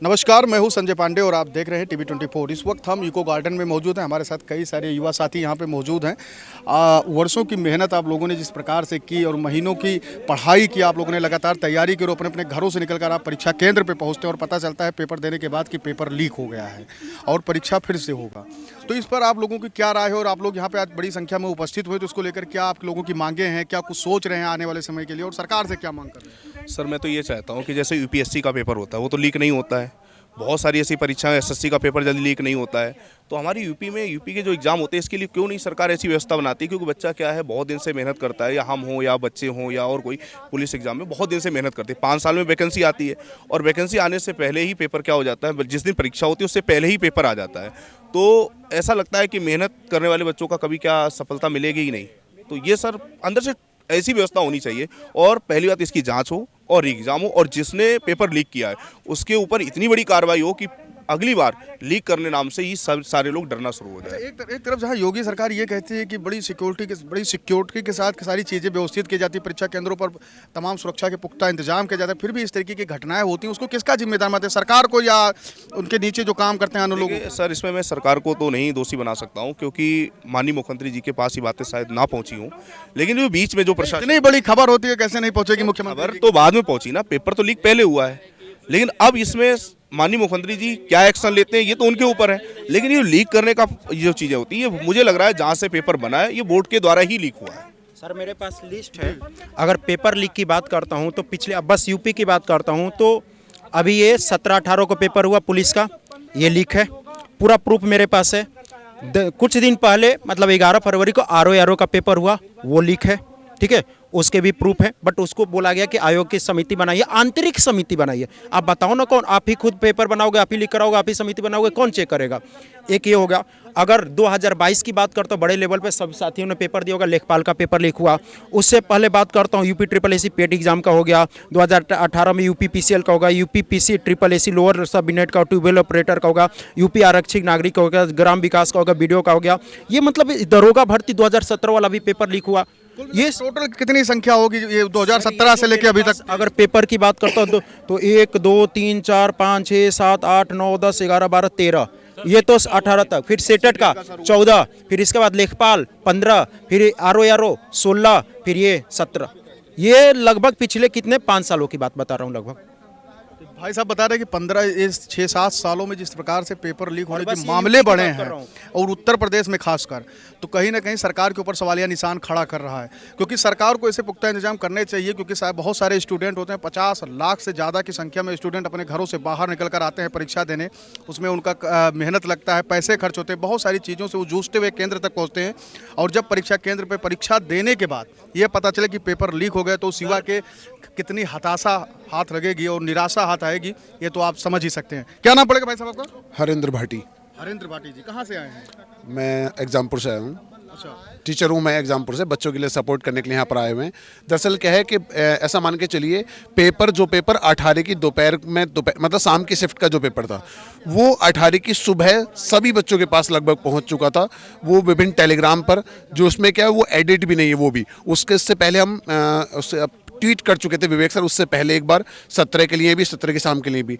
नमस्कार, मैं हूं संजय पांडे और आप देख रहे हैं टीवी 24। इस वक्त हम इको गार्डन में मौजूद हैं। हमारे साथ कई सारे युवा साथी यहां पे मौजूद हैं। वर्षों की मेहनत आप लोगों ने जिस प्रकार से की और महीनों की पढ़ाई की, आप लोगों ने लगातार तैयारी की और अपने अपने घरों से निकलकर आप परीक्षा केंद्र पे पहुंचते हैं और पता चलता है पेपर देने के बाद कि पेपर लीक हो गया है और परीक्षा फिर से होगा। तो इस पर आप लोगों की क्या राय है और आप लोग यहाँ पे आज बड़ी संख्या में उपस्थित हुए, तो उसको लेकर क्या आप लोगों की मांगे हैं, क्या कुछ सोच रहे हैं आने वाले समय के लिए और सरकार से क्या मांग कर रहे हैं? सर मैं तो ये चाहता हूँ कि जैसे यूपीएससी का पेपर होता है वो तो लीक नहीं होता है, बहुत सारी ऐसी परीक्षाएं, एसएससी का पेपर जल्दी लीक नहीं होता है। तो हमारी यूपी के जो एग्ज़ाम होते हैं इसके लिए क्यों नहीं सरकार ऐसी व्यवस्था बनाती है? क्योंकि बच्चा क्या है, बहुत दिन से मेहनत करता है, या हम हो या बच्चे हों या और कोई पुलिस एग्जाम में बहुत दिन से मेहनत करते हैं। 5 साल में वैकेंसी आती है और वैकेंसी आने से पहले ही पेपर क्या हो जाता है, जिस दिन परीक्षा होती है उससे पहले ही पेपर आ जाता है। तो ऐसा लगता है कि मेहनत करने वाले बच्चों का कभी क्या सफलता मिलेगी ही नहीं। तो ये सर अंदर से ऐसी व्यवस्था होनी चाहिए। और पहली बात, इसकी जांच हो और एग्जाम हो और जिसने पेपर लीक किया है उसके ऊपर इतनी बड़ी कार्रवाई हो कि अगली बार लीक करने नाम से ही सब सारे लोग डरना शुरू हो जाए। एक तरफ जहां योगी सरकार ये कहती है कि बड़ी सिक्योरिटी के साथ सारी चीज़ें व्यवस्थित की जाती है, परीक्षा केंद्रों पर तमाम सुरक्षा के पुख्ता इंतजाम किया जाता है, फिर भी इस तरीके की घटनाएं होती हैं, उसको किसका जिम्मेदार मानते हैं, सरकार को या उनके नीचे जो काम करते हैं अन्य लोग? सर इसमें मैं सरकार को तो नहीं दोषी बना सकता हूँ क्योंकि माननीय मुख्यमंत्री जी के पास ये बातें शायद ना पहुँची हूँ, लेकिन जो बीच में जो प्रशासन, इतनी बड़ी खबर होती है कैसे नहीं पहुंचेगी मुख्यमंत्री? खबर तो बाद में पहुँची ना, पेपर तो लीक पहले हुआ है, लेकिन अब इसमें माननीय मुख्यमंत्री जी क्या एक्शन लेते हैं ये तो उनके ऊपर है। लेकिन ये लीक करने का जो चीज़ें होती है, ये मुझे लग रहा है जहाँ से पेपर बना है ये बोर्ड के द्वारा ही लीक हुआ है। सर मेरे पास लिस्ट है। अगर पेपर लीक की बात करता हूँ तो पिछले, अब बस यूपी की बात करता हूँ तो अभी ये 17-18 को पेपर हुआ पुलिस का, ये लीक है, पूरा प्रूफ मेरे पास है। कुछ दिन पहले मतलब 11 फरवरी को आरओ का पेपर हुआ, वो लीक है, ठीक है, उसके भी प्रूफ है। बट उसको बोला गया कि आयोग की समिति बनाइए, आंतरिक समिति बनाइए। आप बताओ ना कौन, आप ही खुद पेपर बनाओगे, आप ही लीक कराओगे, आप ही समिति बनाओगे, कौन चेक करेगा? एक ये होगा। अगर 2022 की बात करता हूँ, बड़े लेवल पे सब साथियों ने पेपर दिया होगा, लेखपाल का पेपर लीक हुआ। उससे पहले बात करता हूँ यूपी SSS पेट एग्जाम का हो गया, 2018 में यूपी PCL का होगा, यूपी SSS लोअर सब यूनिट का, ट्यूबवेल ऑपरेटर का होगा, यूपी आरक्षित नागरिक का होगा, ग्राम विकास का होगा, BDO का हो गया। ये मतलब दरोगा भर्ती 2017 वाला भी पेपर लीक हुआ। ये टोटल कितनी संख्या होगी ये 2017 से लेकर अभी तक? अगर पेपर की बात करता हूँ तो 1 2 3 4 5 6 7 8 9 10 11 12 13, ये तो 18 तक, फिर सेटेट का 14, फिर इसके बाद लेखपाल 15, फिर आरओ 16, फिर ये 17। ये लगभग पिछले कितने 5 सालों की बात बता रहा हूँ लगभग। भाई साहब बता रहे हैं कि 6-7 सालों में जिस प्रकार से पेपर लीक होने के मामले बढ़े हैं और उत्तर प्रदेश में खासकर, तो कहीं ना कहीं सरकार के ऊपर सवालिया निशान खड़ा कर रहा है। क्योंकि सरकार को ऐसे पुख्ता इंतजाम करने चाहिए, क्योंकि बहुत सारे स्टूडेंट होते हैं, 50 लाख से ज़्यादा की संख्या में स्टूडेंट अपने घरों से बाहर निकल कर आते हैं परीक्षा देने। उसमें उनका मेहनत लगता है, पैसे खर्च होते हैं, बहुत सारी चीज़ों से वो जूझते हुए केंद्र तक पहुँचते हैं। और जब परीक्षा केंद्र पर परीक्षा देने के बाद ये पता चले कि पेपर लीक हो गया, तो उस युवा के कितनी हताशा हाथ लगेगी और निराशा हाथ आएगी, ये तो आप समझ ही सकते हैं। क्या नाम पड़ेगा भाई साहब आपका? हरेंद्र भाटी। हरेंद्र भाटी जी, कहाँ से आए हैं? मैं एग्जामपुर से आया हूँ। अच्छा, टीचर हूँ मैं एग्जामपुर से, बच्चों के लिए सपोर्ट करने के लिए यहाँ पर आए हुए हैं। दरअसल क्या है कि ऐसा मान के चलिए, पेपर 18 की दोपहर मतलब शाम की शिफ्ट का जो पेपर था, वो 18 की सुबह सभी बच्चों के पास लगभग पहुँच चुका था। वो विभिन्न टेलीग्राम पर, जो उसमें क्या है वो एडिट भी नहीं है, वो भी उससे पहले हम ट्वीट कर चुके थे विवेक सर, उससे पहले एक बार 17 के लिए भी, 17 की शाम के लिए भी।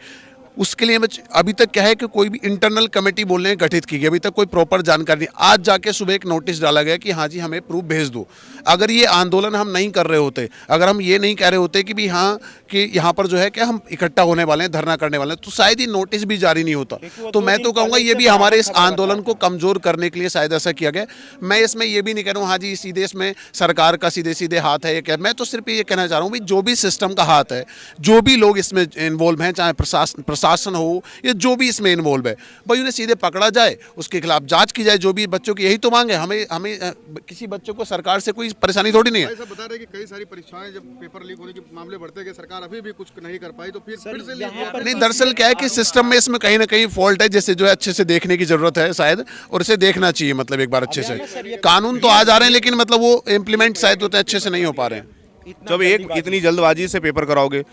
उसके लिए अभी तक क्या है कि कोई भी इंटरनल कमेटी बोलने हैं गठित की गई, अभी तक कोई प्रॉपर जानकारी नहीं। आज जाके सुबह एक नोटिस डाला गया कि हाँ जी हमें प्रूफ भेज दो। अगर ये आंदोलन हम नहीं कर रहे होते, अगर हम ये नहीं कह रहे होते कि भी हाँ कि यहाँ पर जो है क्या हम इकट्ठा होने वाले हैं, धरना करने वाले हैं, तो शायद ये नोटिस भी जारी नहीं होता। तो मैं तो कहूँगा ये भी हमारे इस आंदोलन को कमज़ोर करने के लिए शायद ऐसा किया गया। मैं इसमें ये भी नहीं कह रहा हूँ हाँ जी सीधे इसमें सरकार का सीधे हाथ है, ये मैं तो सिर्फ ये कहना चाह रहा हूँ जो भी सिस्टम का हाथ है, जो भी लोग इसमें इन्वॉल्व हैं, चाहे प्रशासन हो या जो भी इसमें इन्वॉल्व है, भाई उन्हें सीधे पकड़ा जाए, उसके खिलाफ जांच की जाए। जो भी बच्चों की यही तो मांग है, हमें किसी बच्चों को सरकार से कोई परेशानी थोड़ी नहीं है। ऐसा बता रहे कि कई सारी परीक्षाएं जब पेपर लीक होने के मामले बढ़ते गए, सरकार अभी भी कुछ नहीं कर पाई, तो फिर से नहीं, दरअसल क्या है कि सिस्टम में इसमें कहीं ना कहीं फॉल्ट है, जैसे जो है अच्छे से देखने की जरूरत है शायद, और इसे देखना चाहिए मतलब एक बार अच्छे से। कानून तो आ जा रहे हैं लेकिन मतलब वो इम्प्लीमेंट शायद होते अच्छे से नहीं हो पा रहे हैं। जब एक इतनी जल्दबाजी से पेपर कराओगे,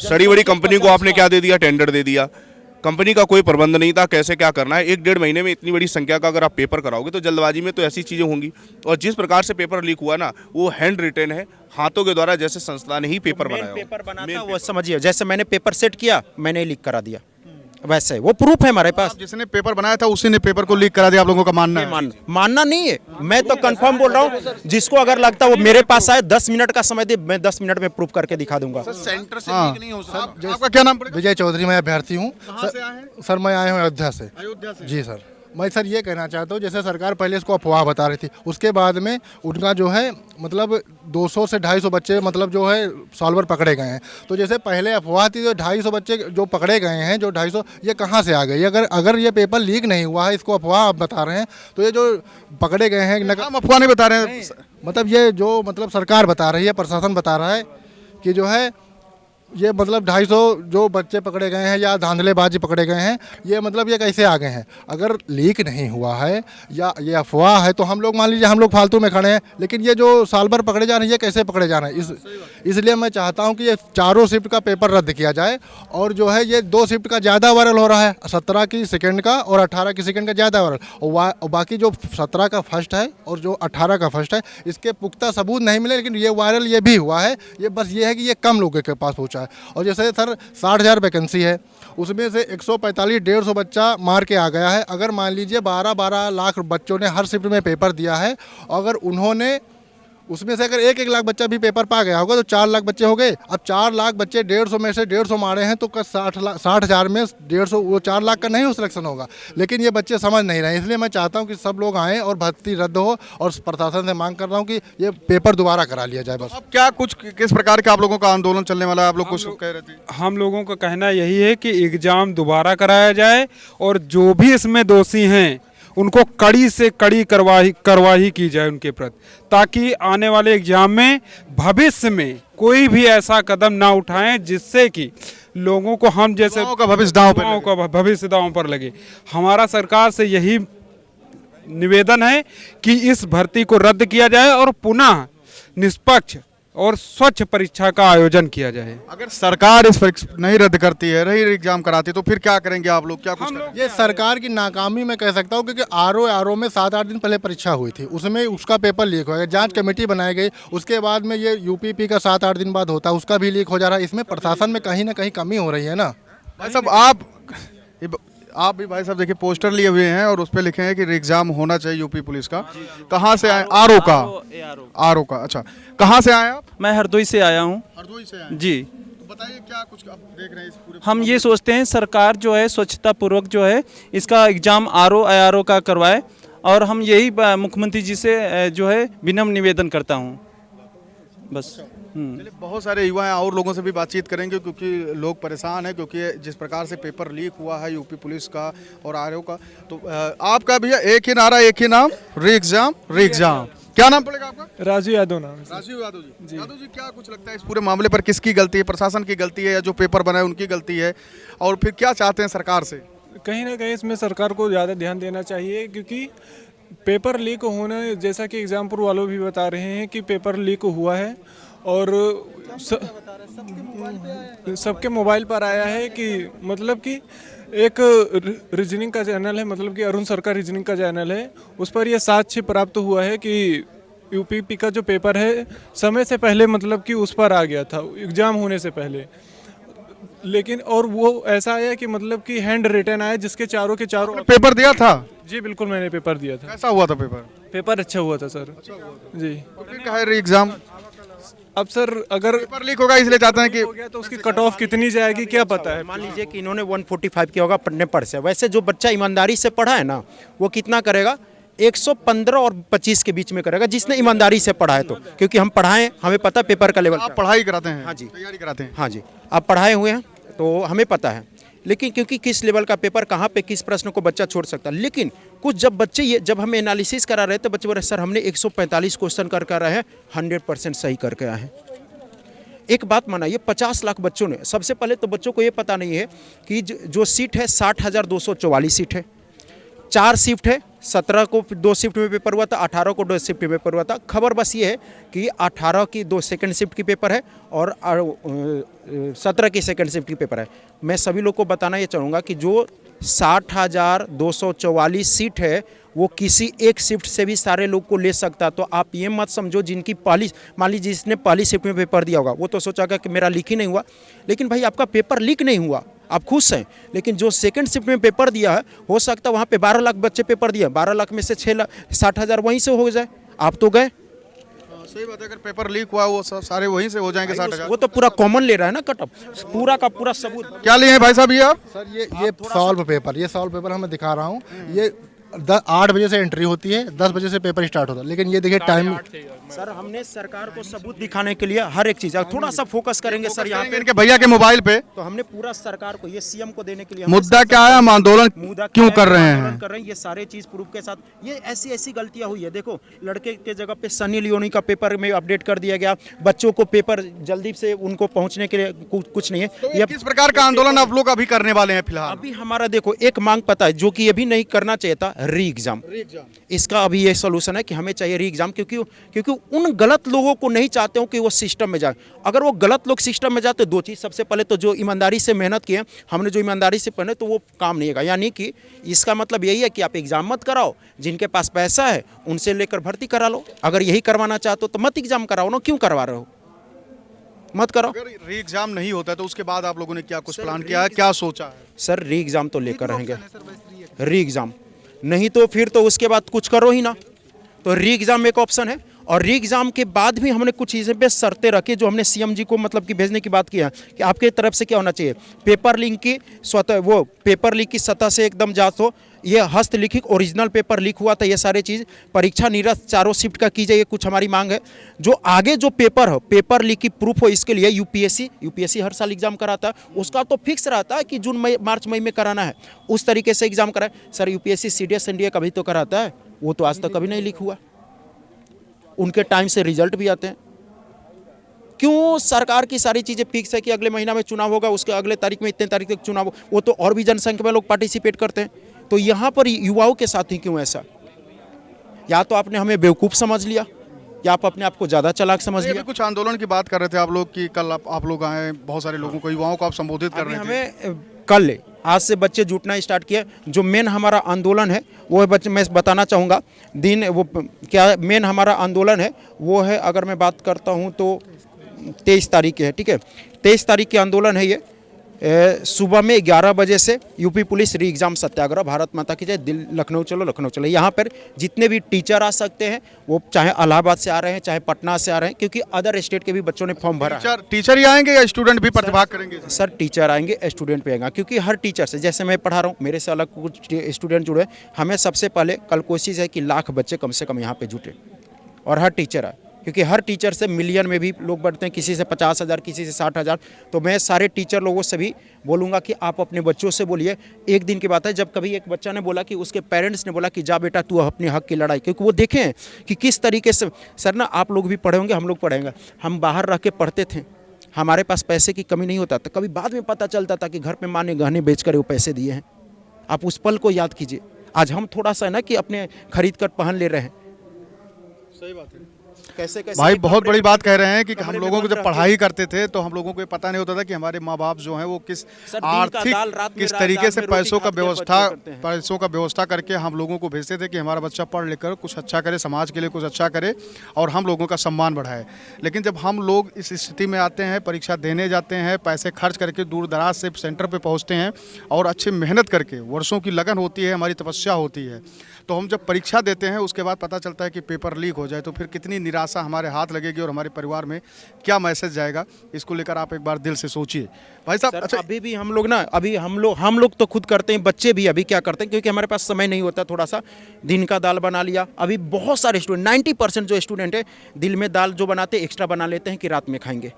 बड़ी बड़ी कंपनी को आपने क्या दे दिया, टेंडर दे दिया, कंपनी का कोई प्रबंध नहीं था कैसे क्या करना है। 1-1.5 महीने में इतनी बड़ी संख्या का अगर आप पेपर कराओगे तो जल्दबाजी में तो ऐसी चीज़ें होंगी। और जिस प्रकार से पेपर लीक हुआ ना, वो हैंड रिटेन है, हाथों के द्वारा, जैसे संस्था ने ही पेपर बनाया। पेपर बनाता वो समझिए, जैसे मैंने पेपर सेट किया, मैंने लीक करा दिया। वैसे वो प्रूफ है हमारे पास। जिसने पेपर बनाया था उसी ने पेपर को लीक करा दिया, आप लोगों का मानना है? मानना नहीं है, मैं तो कंफर्म बोल रहा हूँ। जिसको अगर लगता है वो मेरे पास आए, 10 मिनट का समय दे, मैं 10 मिनट में प्रूफ करके दिखा दूंगा। सेंटर से लीक नहीं हो सकता। आपका क्या नाम पड़ेगा? विजय चौधरी, मैं अभ्यर्थी हूँ। कहाँ से आए हैं? सर मैं आया हूँ अयोध्या से। अयोध्या से। जी सर, मैं सर ये कहना चाहता हूँ, जैसे सरकार पहले इसको अफवाह बता रही थी, उसके बाद में उनका जो है मतलब 200 से 250 बच्चे मतलब जो है सॉल्वर पकड़े गए हैं। तो जैसे पहले अफवाह थी, तो 250 बच्चे जो पकड़े गए हैं, जो 250 ये कहाँ से आ गए? अगर ये पेपर लीक नहीं हुआ है, इसको अफवाह आप बता रहे हैं, तो ये जो पकड़े गए हैं हम अफवाह नहीं बता रहे हैं। मतलब ये जो मतलब सरकार बता रही है, प्रशासन बता रहा है कि जो है ये मतलब 250 जो बच्चे पकड़े गए हैं या धांधलेबाजी पकड़े गए हैं, ये मतलब ये कैसे आ गए हैं? अगर लीक नहीं हुआ है या ये अफवाह है, तो हम लोग मान लीजिए हम लोग फालतू में खड़े हैं, लेकिन ये जो साल भर पकड़े जा रहे हैं, ये कैसे पकड़े जा रहे हैं? इसलिए मैं चाहता हूँ कि ये चारों शिफ्ट का पेपर रद्द किया जाए। और जो है ये 2 शिफ्ट का ज़्यादा वायरल हो रहा है, 17 की सेकेंड का और 18 की सेकेंड का ज़्यादा वायरल, और बाकी जो 17 का फर्स्ट है और जो 18 का फर्स्ट है, इसके पुख्ता सबूत नहीं मिले, लेकिन ये वायरल ये भी हुआ है। ये बस ये है कि ये कम लोगों के पास पहुँचा है। और जैसे सर 60,000 वैकेंसी है, उसमें से 145-150 बच्चा मार के आ गया है। अगर मान लीजिए 12-12 लाख बच्चों ने हर शिफ्ट में पेपर दिया है, अगर उन्होंने उसमें से अगर 1-1 लाख बच्चा भी पेपर पा गया होगा, तो 4 लाख बच्चे हो गए। अब 4 लाख बच्चे 150 में से 150 मारे हैं, तो 60,000 में 150, वो 4 लाख का नहीं हो सिलेक्शन होगा। लेकिन ये बच्चे समझ नहीं रहे, इसलिए मैं चाहता हूँ कि सब लोग आएँ और भर्ती रद्द हो, और प्रशासन से मांग कर रहा हूँ कि ये पेपर दोबारा करा लिया जाए बस। अब क्या कुछ किस प्रकार का आप लोगों का आंदोलन चलने वाला है? आप लोग कुछ कह रहे थे। हम लोगों का कहना यही है कि एग्ज़ाम दोबारा कराया जाए, और जो भी इसमें दोषी हैं उनको कड़ी से कड़ी कार्रवाई की जाए उनके प्रति, ताकि आने वाले एग्जाम में भविष्य में कोई भी ऐसा कदम ना उठाएं जिससे कि लोगों को हम जैसे युवाओं का भविष्य दांव पे लगे। का भविष्य दांव पर लगे। हमारा सरकार से यही निवेदन है कि इस भर्ती को रद्द किया जाए और पुनः निष्पक्ष और स्वच्छ परीक्षा का आयोजन किया जाए। अगर सरकार इस परीक्षा नहीं रद्द करती है, रही एग्जाम कराती है, तो फिर क्या करेंगे आप लोग? क्या कुछ करेंगे? ये सरकार की नाकामी मैं कह सकता हूँ, क्योंकि आरओ में 7-8 दिन पहले परीक्षा हुई थी, उसमें उसका पेपर लीक हो गया, जांच कमेटी बनाई गई, उसके बाद में ये यूपीपी का 7-8 दिन बाद होता है, उसका भी लीक हो जा रहा है। इसमें प्रशासन में कहीं ना कहीं कमी हो रही है ना। भाई साहब आप भी भाई साहब देखिए पोस्टर लिए हुए हैं और उस पर लिखे हैं कि एग्जाम होना चाहिए यूपी पुलिस का। कहाँ से आए? आरओ का। अच्छा, कहाँ से आए आप? मैं हरदोई से आया हूँ। हरदोई से आए? जी। तो बताइए क्या कुछ आप देख रहे हैं इस पूरे? हम ये सोचते हैं सरकार जो है स्वच्छता पूर्वक जो है इसका एग्ज़ाम आरओ का करवाए, और हम यही मुख्यमंत्री जी से जो है विनम्र निवेदन करता हूँ बस। चलिए, बहुत सारे युवा हैं और लोगों से भी बातचीत करेंगे, क्योंकि लोग परेशान हैं, क्योंकि जिस प्रकार से पेपर लीक हुआ है यूपी पुलिस का और आरओ का। तो आपका भैया एक ही नारा, एक ही नाम, री एग्जाम। क्या नाम पड़ेगा आपका? राजू यादव नाम। राजीव यादव जी। यादव जी, क्या कुछ लगता है इस पूरे मामले पर किसकी गलती है? प्रशासन की गलती है या जो पेपर बनाए उनकी गलती है? और फिर क्या चाहते हैं सरकार से? कहीं ना कहीं इसमें सरकार को ज़्यादा ध्यान देना चाहिए, क्योंकि पेपर लीक होने, जैसा कि एग्जामपुर वालों भी बता रहे हैं कि पेपर लीक हुआ है, और सबके मोबाइल पर आया है कि मतलब कि एक रीजनिंग का चैनल है, मतलब कि अरुण सर का रीजनिंग का चैनल है, उस पर यह साक्ष्य प्राप्त हुआ है कि यूपीपी का जो पेपर है समय से पहले मतलब कि उस पर आ गया था एग्ज़ाम होने से पहले। लेकिन और वो ऐसा आया कि मतलब कि हैंड रिटन आया, जिसके चारों के चारों पेपर दिया था? जी बिल्कुल, मैंने पेपर दिया था। कैसा हुआ था पेपर? पेपर अच्छा हुआ था सर। जी। तो फिर कहा री एग्जाम। अब सर अगर पेपर लीक होगा इसलिए चाहते हैं कि हो गया तो उसकी कट ऑफ कितनी जाएगी क्या पता है। मान लीजिए कि इन्होंने 145 किया होगा पढ़ने पर से, वैसे जो बच्चा ईमानदारी से पढ़ा है ना, वो कितना करेगा? 115 और 25 के बीच में करेगा, जिसने ईमानदारी से पढ़ा है। तो क्योंकि हम पढ़ाएं, हमें पता पेपर का लेवल। आप पढ़ाई कराते हैं? हाँ जी, तैयारी कराते हैं? हाँ जी, आप पढ़ाए हुए हैं तो हमें पता है, लेकिन क्योंकि किस लेवल का पेपर कहाँ पे किस प्रश्न को बच्चा छोड़ सकता है। लेकिन कुछ जब हम एनालिसिस करा रहे थे, बच्चे बोले सर हमने 145 क्वेश्चन कर रहे हैं, 100% सही करके आए हैं। एक बात मानिए, 50 लाख बच्चों ने, सबसे पहले तो बच्चों को ये पता नहीं है कि जो सीट है 60,244 सीट है, 4 शिफ्ट है, 17 को 2 शिफ्ट में पेपर हुआ था, 18 को 2 शिफ्ट में पेपर हुआ था। खबर बस ये है कि 18 की 2 सेकंड शिफ्ट की पेपर है और 17 की सेकंड शिफ्ट की पेपर है। मैं सभी लोग को बताना ये चाहूँगा कि जो 60,244 सीट है वो किसी एक शिफ्ट से भी सारे लोग को ले सकता। तो आप ये मत समझो जिनकी पहली, मान लीजिए जिसने पहली शिफ्ट में पेपर दिया होगा वो तो सोचेगा कि मेरा लीक ही नहीं हुआ, लेकिन भाई आपका पेपर लीक नहीं हुआ, आप खुश हैं। लेकिन जो सेकंड शिफ्ट में पेपर दिया है, हो सकता है वहाँ पे 12 लाख बच्चे पेपर दिए, 12 लाख में से 60,000 वहीं से हो जाए, आप तो गए। सही बात है, अगर पेपर लीक हुआ वो सारे वहीं से हो जाएंगे 60,000। वो तो पूरा कॉमन ले रहा है ना कटअप, पूरा का पूरा सबूत। क्या लिए हैं भाई साहब ये आप? सर ये सॉल्व पेपर, ये सॉल्व पेपर हमें दिखा रहा हूँ। ये 8 बजे से एंट्री होती है, 10 बजे से पेपर स्टार्ट होता है, लेकिन ये देखिए टाइम। सर हमने सरकार को सबूत दिखाने के लिए हर एक चीज, थोड़ा सा फोकस करेंगे सर यहाँ पे इनके भैया के मोबाइल पे तो हमने पूरा सरकार को, ये सीएम को देने के लिए मुद्दा क्या है, हम आंदोलन क्यों कर रहे हैं? कर रहे हैं ये सारे चीज प्रूफ के साथ। ये ऐसी ऐसी गलतियां हुई है, देखो लड़के के जगह पे सनी लियोनी का पेपर में अपडेट कर दिया गया, बच्चों को पेपर जल्दी से उनको पहुंचने के लिए कुछ नहीं है। ये किस प्रकार का आंदोलन आप लोग अभी करने वाले हैं फिलहाल? अभी हमारा देखो एक मांग पता है जो कि ये भी नहीं करना चाहिए था, री एग्जाम। इसका अभी ये सोल्यूशन है कि हमें चाहिए री एग्जाम, क्योंकि उन गलत लोगों को नहीं चाहते हो कि वो सिस्टम में जाए। अगर वो गलत लोग सिस्टम में जाते, दो चीज़, सबसे पहले तो जो ईमानदारी से मेहनत किए, हमने जो ईमानदारी से पढ़े तो वो काम नहीं होगा। यानी कि इसका मतलब यही है कि आप एग्जाम मत कराओ, जिनके पास पैसा है उनसे लेकर भर्ती करा लो। अगर यही करवाना चाहते हो तो मत एग्जाम कराओ ना, क्यों करवा रहे हो, मत करो। अगर री एग्जाम नहीं होता तो उसके बाद आप लोगों ने क्या कुछ प्लान किया है, क्या सोचा है? सर री एग्जाम तो लेकर रहेंगे, री एग्जाम नहीं तो फिर तो उसके बाद कुछ करो ही ना। तो री एग्जाम एक ऑप्शन है, और री एग्जाम के बाद भी हमने कुछ चीज़ें पे शर्तें रखी जो हमने सीएम जी को मतलब कि भेजने की बात की है कि आपके तरफ से क्या होना चाहिए, पेपर लीक की स्वतः, वो पेपर लीक की सतह से एकदम जांच हो, ये हस्तलिखित ओरिजिनल पेपर लीक हुआ था, ये सारे चीज़, परीक्षा निरस्त चारों शिफ्ट का की जाए, कुछ हमारी मांग है। जो आगे जो पेपर हो, पेपर लीक की प्रूफ हो, इसके लिए यूपीएससी हर साल एग्जाम कराता है, उसका तो फिक्स रहता है कि जून मई मार्च मई में कराना है, उस तरीके से एग्जाम कराए। सर यूपीएससी सीडीएस एनडीए कभी तो कराता है, वो तो आज तक कभी नहीं लीक हुआ, उनके टाइम से रिजल्ट भी आते हैं। क्यों सरकार की सारी चीज़ें फिक्स है कि अगले महीना में चुनाव होगा, उसके अगले तारीख में इतने तारीख तक चुनाव हो, वो तो और भी जनसंख्या में लोग पार्टिसिपेट करते हैं। तो यहाँ पर युवाओं के साथ ही क्यों ऐसा? या तो आपने हमें बेवकूफ़ समझ लिया, या आप अपने आप को ज़्यादा चालाक समझ लिया। कुछ आंदोलन की बात कर रहे थे आप लोग कि कल आप लोग आए, बहुत सारे लोगों को, युवाओं को आप संबोधित कर रहे थे। हमें कल आज से बच्चे जुटना स्टार्ट किए। जो मेन हमारा आंदोलन है वो है, बच्चे मैं बताना चाहूँगा दिन वो क्या मेन हमारा आंदोलन है वो है, अगर मैं बात करता हूँ तो 23 तारीख की है, ठीक है। 23 तारीख की आंदोलन है ये, सुबह में 11 बजे से यूपी पुलिस री एग्जाम सत्याग्रह, भारत माता की जय, दिल लखनऊ चलो लखनऊ चलो। यहाँ पर जितने भी टीचर आ सकते हैं, वो चाहे इलाहाबाद से आ रहे हैं, चाहे पटना से आ रहे हैं, क्योंकि अदर स्टेट के भी बच्चों ने फॉर्म भरा है। टीचर ही आएंगे या स्टूडेंट भी प्रतिभाग करेंगे? सर टीचर आएंगे, स्टूडेंट भी आएंगे, क्योंकि हर टीचर से, जैसे मैं पढ़ा रहा हूँ, मेरे से अलग कुछ स्टूडेंट जुड़े। हमें सबसे पहले कल कोशिश है कि लाख बच्चे कम से कम यहाँ पे जुटे और हर टीचर आए, क्योंकि हर टीचर से मिलियन में भी लोग बढ़ते हैं, किसी से 50,000, किसी से 60,000। तो मैं सारे टीचर लोगों से भी बोलूँगा कि आप अपने बच्चों से बोलिए। एक दिन की बात है, जब कभी एक बच्चा ने बोला कि उसके पेरेंट्स ने बोला कि जा बेटा तू अपने हक की लड़ाई, क्योंकि वो देखें कि किस तरीके से, सर ना आप लोग भी पढ़े होंगे, हम लोग पढ़ेंगे, हम बाहर रह के पढ़ते थे, हमारे पास पैसे की कमी नहीं होता था, कभी बाद में पता चलता था कि घर पे माँ ने गहने बेच कर वो पैसे दिए हैं। आप उस पल को याद कीजिए। आज हम थोड़ा सा ना कि अपने खरीद कर पहन ले रहे हैं। सही बात है कैसे भाई, बहुत बड़ी बात कह रहे हैं कि हम लोगों को जब पढ़ाई करते थे तो हम लोगों को पता नहीं होता था कि हमारे माँ बाप जो हैं वो किस आर्थिक किस तरीके से पैसों का व्यवस्था करके हम लोगों को भेजते थे कि हमारा बच्चा पढ़ लिख कर कुछ अच्छा करे, समाज के लिए कुछ अच्छा करे और हम लोगों का सम्मान बढ़ाए। लेकिन जब हम लोग इस स्थिति में आते हैं, परीक्षा देने जाते हैं, पैसे खर्च करके दूर दराज से सेंटर पर पहुँचते हैं और अच्छी मेहनत करके, वर्षों की लगन होती है, हमारी तपस्या होती है, तो हम जब परीक्षा देते हैं उसके बाद पता चलता है कि पेपर लीक हो जाए तो फिर कितनी निराशा हमारे हाथ लगेगी और हमारे परिवार में क्या मैसेज जाएगा, इसको लेकर आप एक बार दिल से सोचिए भाई साहब। अच्छा, अभी भी हम लोग ना, अभी हम लोग तो खुद करते हैं, बच्चे भी अभी क्या करते हैं, क्योंकि हमारे पास समय नहीं होता, थोड़ा सा दिन का दाल बना लिया। अभी बहुत सारे स्टूडेंट, 90% जो स्टूडेंट है दिल में दाल जो बनाते एक्स्ट्रा बना लेते हैं कि रात में खाएंगे,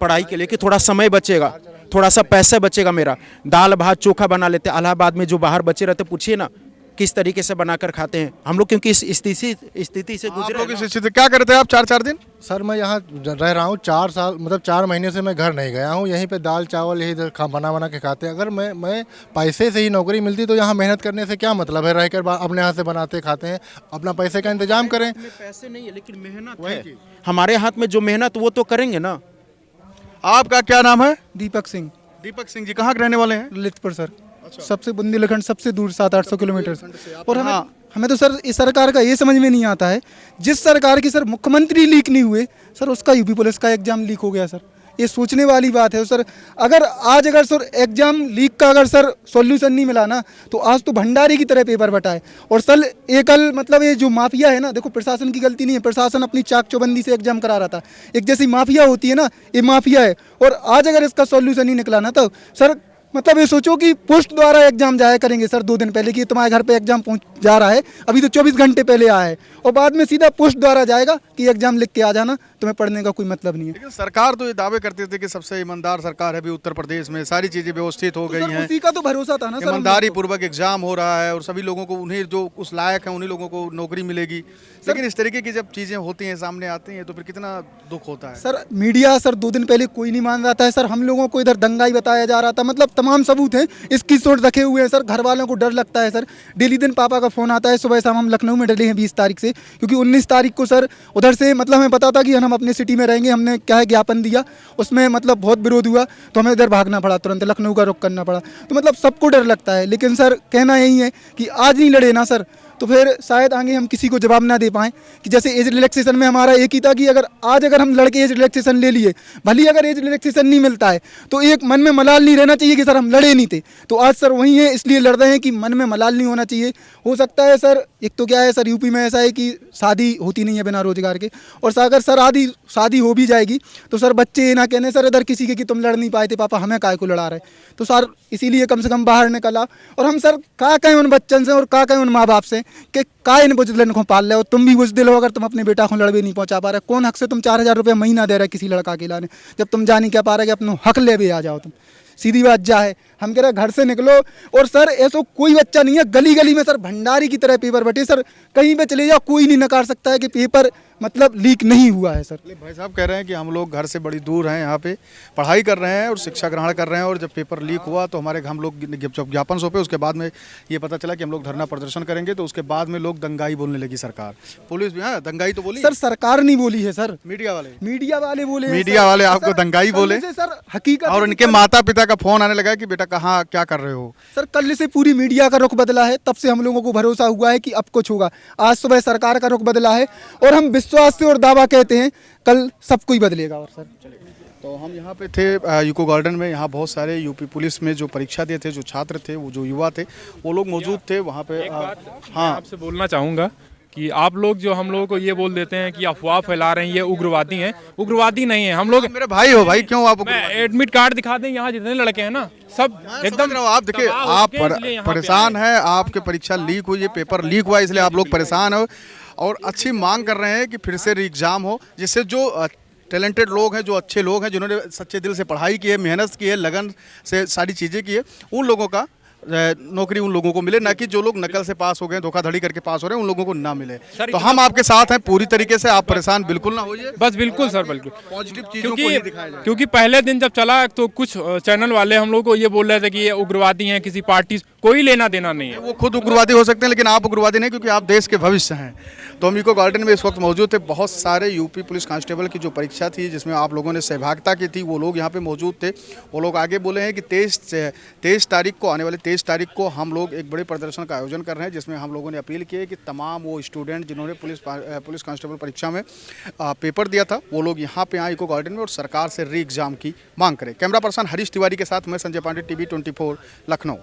पढ़ाई के लिए कि थोड़ा समय बचेगा, थोड़ा सा पैसा बचेगा मेरा। दाल भात चोखा बना लेते। इलाहाबाद में जो बाहर बचे रहते, पूछिए ना किस तरीके से बनाकर खाते हैं हम लोग, क्योंकि इस स्थिति से गुजरे। क्या करते हैं आप 4-4 दिन? सर मैं यहाँ रह रहा हूँ 4 साल, मतलब 4 महीने से मैं घर नहीं गया हूँ। यहीं पे दाल चावल यही बना के खाते हैं। अगर मैं पैसे से ही नौकरी मिलती तो यहाँ मेहनत करने से क्या मतलब है, रहकर अपने हाथ से बनाते खाते हैं, अपना पैसे का इंतजाम करें। पैसे नहीं है लेकिन मेहनत है, हमारे हाथ में जो मेहनत वो तो करेंगे ना। आपका क्या नाम है? दीपक सिंह, दीपक सिंह जी, कहाँ के रहने वाले हैं? ललितपुर सर। सबसे बुंदेलखंड सबसे दूर 700-800 किलोमीटर से। और हमें हाँ। हमें तो सर इस सरकार का ये समझ में नहीं आता है, जिस सरकार की सर मुख्यमंत्री लीक नहीं हुए सर, उसका यूपी पुलिस का एग्जाम लीक हो गया सर। ये सोचने वाली बात है सर। अगर सर एग्जाम लीक का अगर सर सॉल्यूशन नहीं मिला ना, तो आज तो भंडारे की तरह पेपर बटाए। और सर ये कल मतलब ये जो माफिया है ना, देखो प्रशासन की गलती नहीं है, प्रशासन अपनी चाक चौबंदी से एग्जाम करा रहा था। एक जैसी माफिया होती है ना, ये माफिया है। और आज अगर इसका सॉल्यूशन नहीं निकला ना, तो सर मतलब ये सोचो कि पोस्ट द्वारा एग्जाम जाया करेंगे सर 2 दिन पहले कि तुम्हारे घर पे एग्जाम पहुंच जा रहा है, अभी तो 24 घंटे पहले आया है, और बाद में सीधा पोस्ट द्वारा जाएगा कि एग्जाम लिख के आ जाना, तुम्हें पढ़ने का कोई मतलब नहीं है। लेकिन सरकार तो ये दावे करते थे कि सबसे ईमानदार सरकार है अभी उत्तर प्रदेश में, सारी चीजें व्यवस्थित हो गई हैं, उसी का तो भरोसा था ना सर। ईमानदारी पूर्वक एग्जाम हो रहा है और सभी लोगों को, उन्हें जो उस लायक है उन्हीं लोगों को नौकरी मिलेगी। लेकिन इस तरीके की जब चीजें होती हैं, सामने आती हैं, तो फिर कितना दुख होता है। सर मीडिया सर 2 दिन पहले कोई नहीं मान रहा था सर, हम लोगों को इधर दंगाई बताया जा रहा था, मतलब तमाम सबूत हैं, इसकी सोच रखे हुए हैं सर। घर वालों को डर लगता है सर, डेली दिन पापा का फ़ोन आता है, सुबह शाम हम लखनऊ में डले हैं 20 तारीख से, क्योंकि 19 तारीख को सर उधर से मतलब हमें पता था कि हम अपने सिटी में रहेंगे, हमने क्या है ज्ञापन दिया, उसमें मतलब बहुत विरोध हुआ, तो हमें इधर भागना पड़ा, तुरंत लखनऊ का रुख करना पड़ा। तो मतलब सबको डर लगता है, लेकिन सर कहना यही है कि आज नहीं लड़े ना सर, तो फिर शायद आगे हम किसी को जवाब ना दे पाएँ। कि जैसे एज रिलैक्सेशन में हमारा एक ही था कि अगर हम लड़के एज रिलैक्सेशन ले लिए, भले अगर एज रिलैक्सेशन नहीं मिलता है तो एक मन में मलाल नहीं रहना चाहिए कि सर हम लड़े नहीं थे। तो आज सर वही है, इसलिए लड़ रहे हैं कि मन में मलाल नहीं होना चाहिए। हो सकता है सर, एक तो क्या है सर, यूपी में ऐसा है कि शादी होती नहीं है बिना रोजगार के, और अगर सर आधी शादी हो भी जाएगी तो सर बच्चे ये ना कहने सर इधर किसी के कि तुम लड़ नहीं पाए थे पापा, हमें काय को लड़ा रहे। तो सर इसीलिए कम से कम बाहर निकला, और हम सर का कहें उन बच्चन से और का कहें उन माँ बाप से कि का इन बुजदिलन को पाल रहे हो, तुम भी बुजदिल हो अगर तुम अपने बेटा को लड़वे नहीं पहुंचा पा रहे। कौन हक से तुम 4000 रुपये महीना दे रहे किसी लड़का के लाने, जब तुम जा नहीं क्या पा रहे कि अपना हक ले भी आ जाओ तुम। सीधी बात जा है, हम कह रहे घर से निकलो। और सर ऐसा कोई बच्चा नहीं है, गली गली में सर भंडारी की तरह पेपर बटे सर, कहीं पे चले जाओ कोई नहीं नकार सकता है कि पेपर मतलब लीक नहीं हुआ है सर। भाई साहब कह रहे हैं कि हम लोग घर से बड़ी दूर हैं, यहाँ पे पढ़ाई कर रहे हैं और शिक्षा ग्रहण कर रहे हैं, और जब पेपर लीक हुआ तो हम लोग जब ज्ञापन सौंपे, उसके बाद में ये पता चला कि हम लोग धरना प्रदर्शन करेंगे, तो उसके बाद में लोग दंगाई बोलने लगी सरकार, पुलिस भी। हाँ, दंगाई तो बोली सर, सरकार नहीं बोली है सर, मीडिया वाले बोले, मीडिया वाले आपको दंगाई बोले सर। हकीकत और उनके माता पिता का फोन आने लगा कि बेटा कहाँ क्या कर रहे हो। सर कल से पूरी मीडिया का रुख बदला है, तब से हम लोगों को भरोसा हुआ है कि अब कुछ होगा। आज सुबह सरकार का रुख बदला है और हम विश्वास से और दावा कहते हैं कल सब कुछ बदलेगा। और सर तो हम यहाँ पे थे यूको गार्डन में, यहाँ बहुत सारे यूपी पुलिस में जो परीक्षा दिए थे, जो छात्र थे, वो जो युवा थे, वो लोग मौजूद थे वहाँ पे। हाँ, आपसे बोलना चाहूँगा कि आप लोग जो हम लोगों को ये बोल देते हैं कि अफवाह फैला रहे हैं, ये उग्रवादी हैं। उग्रवादी नहीं है हम लोग। मेरे भाई हो भाई, क्यों आप एडमिट कार्ड दिखा दें, यहाँ जितने लड़के हैं ना सब एकदम। आप देखिए, आप परेशान हैं, आपके परीक्षा लीक हुई, ये पेपर लीक हुआ, इसलिए आप लोग परेशान हो और अच्छी मांग कर रहे हैं कि फिर से री एग्जाम हो, जिससे जो टैलेंटेड लोग हैं, जो अच्छे लोग हैं, जिन्होंने सच्चे दिल से पढ़ाई की है, मेहनत की है, लगन से सारी चीज़ें की है, उन लोगों का नौकरी उन लोगों को मिले, ना कि जो लोग नकल से पास हो गए, धोखाधड़ी करके पास हो रहे हैं, उन लोगों को ना मिले। तो हम आपके साथ हैं पूरी तरीके से, आप परेशान बिल्कुल ना होइए। बस बिल्कुल सर, बिल्कुल पॉजिटिव चीज़ों को ही दिखाया जाए। क्योंकि पहले दिन जब चला तो कुछ चैनल वाले हम लोग को ये बोल रहे थे कि ये उग्रवादी हैं, किसी पार्टी कोई लेना देना नहीं है। वो खुद उग्रवादी हो सकते हैं, लेकिन आप उग्रवादी नहीं, क्योंकि आप देश के भविष्य हैं। तो हम यूको गार्डन में इस वक्त मौजूद थे, बहुत सारे यूपी पुलिस कांस्टेबल की जो परीक्षा थी, जिसमें आप लोगों ने सहभागिता की थी, वो लोग यहाँ पे मौजूद थे। वो लोग आगे बोले हैं कि 23 तारीख को, आने वाली 23 तारीख को हम लोग एक बड़े प्रदर्शन का आयोजन कर रहे हैं, जिसमें हम लोगों ने अपील की है कि तमाम वो स्टूडेंट जिन्होंने पुलिस कांस्टेबल परीक्षा में पेपर दिया था, वो लोग यहाँ पे आए यूको गार्डन में और सरकार से री एग्जाम की मांग करें। कैमरा पर्सन हरीश तिवारी के साथ मैं संजय पांडे, TV 24 लखनऊ।